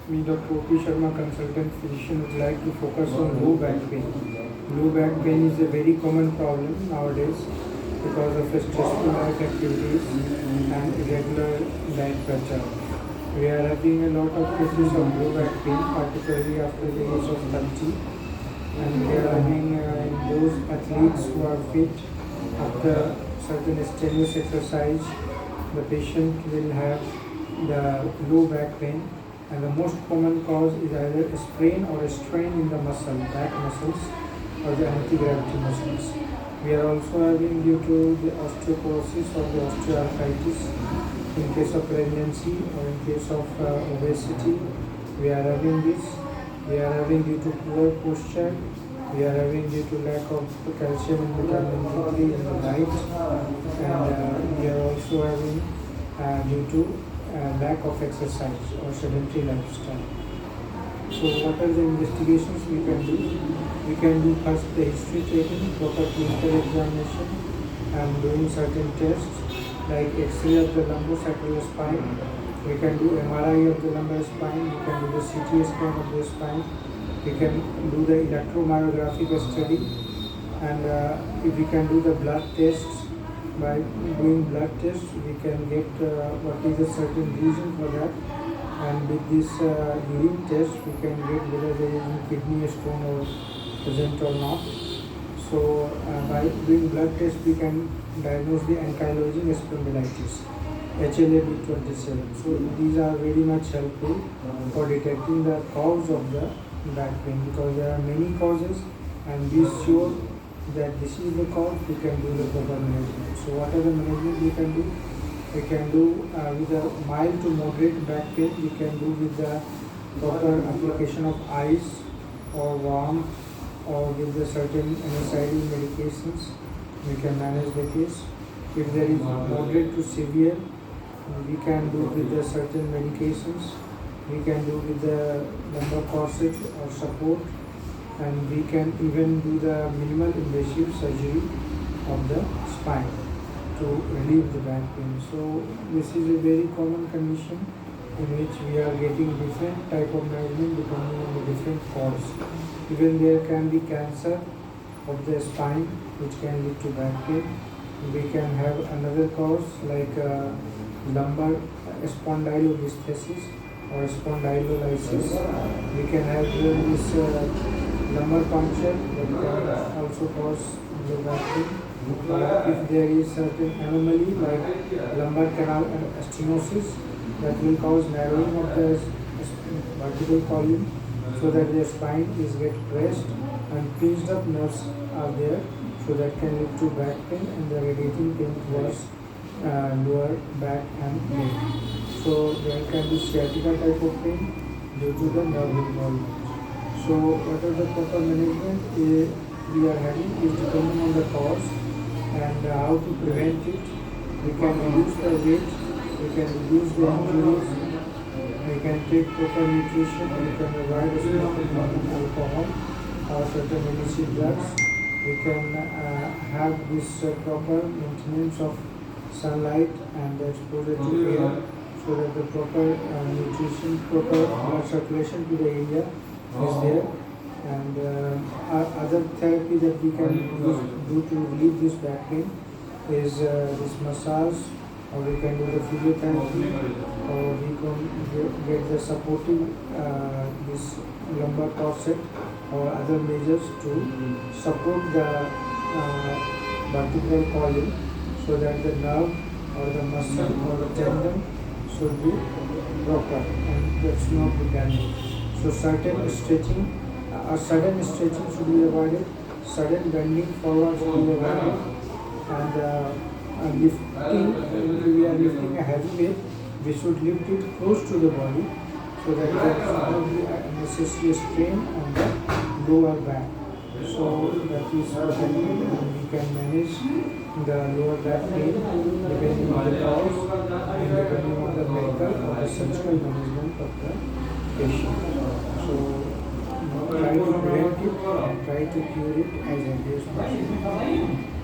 Me, Dr. O.P. Sharma, consultant physician, would like to focus on low back pain. Low back pain is a very common problem nowadays because of stressful life activities and irregular diet culture. We are having a lot of cases of low back pain, particularly after the age of 30, and we are having those athletes who are fit after certain strenuous exercise. The patient will have the low back pain, and the most common cause is either a sprain or a strain in the back muscles or the anti-gravity muscles. We are also having due to the osteoporosis or the osteoarthritis in case of pregnancy or in case of obesity. We are having this. We are having due to poor posture. We are having due to lack of calcium and vitamin D3 in the diet, and we are also having due to lack of exercise or sedentary lifestyle. So what are the investigations we can do? We can do first the history taking, proper clinical examination, and doing certain tests like X-ray of the lumbosacral spine. We can do MRI of the lumbar spine. We can do the CT scan of the spine. We can do the electromyographic study, and if we can do the blood tests. By doing blood tests, we can get what is a certain reason for that, and with this urine test, we can get whether there is a kidney stone or present or not. So by doing blood test, we can diagnose the ankylosing spondylitis, HLA-B27. So these are very much helpful for detecting the cause of the back pain, because there are many causes, and be sure that this is the cause. We can do the proper management. So what are the management we can do? We can do with a mild to moderate back pain. We can do with the proper application of ice or warm or with the certain NSAID medications. We can manage the case. If there is moderate to severe, we can do with the certain medications. We can do with the lumbar corset or support, and we can even do the minimal invasive surgery of the spine to relieve the back pain. So this is a very common condition in which we are getting different type of management depending on the different cause. Even there can be cancer of the spine which can lead to back pain. We can have another cause like lumbar spondylolisthesis or spondylolysis. We can have this lumbar puncture that can also cause low back pain. If there is certain anomaly like lumbar canal stenosis, that will cause narrowing of the vertebral column, so that the spine is get pressed and pinched up nerves are there, so that can lead to back pain and the radiating pain towards lower back and neck. So there can be sciatica type of pain due to the nerve involvement. So what are the proper management we are having is depending on the cause and how to prevent it. We can reduce the weight, we can reduce the injuries, we can take proper nutrition, we can avoid smoking alcohol or certain illicit drugs. We can have this proper maintenance of sunlight and the exposure to air, so that the proper nutrition, proper blood circulation to the area is there, and other therapy that we can do to relieve this back pain is this massage, or we can do the physiotherapy, or we can get the supporting this lumbar corset or other measures to support the vertebral column, so that the nerve or the muscle or the tendon should be proper and that should not be damaged. So certain stretching, sudden stretching should be avoided, sudden bending forward should be avoided, and lifting, if we are lifting a heavy weight, we should lift it close to the body, so that there should not be unnecessary strain on the lower back. So that is protected, and we can manage the lower back pain depending on the cause and depending on the medical or the surgical management of the patient. So try to prevent it and try to cure it as early as possible.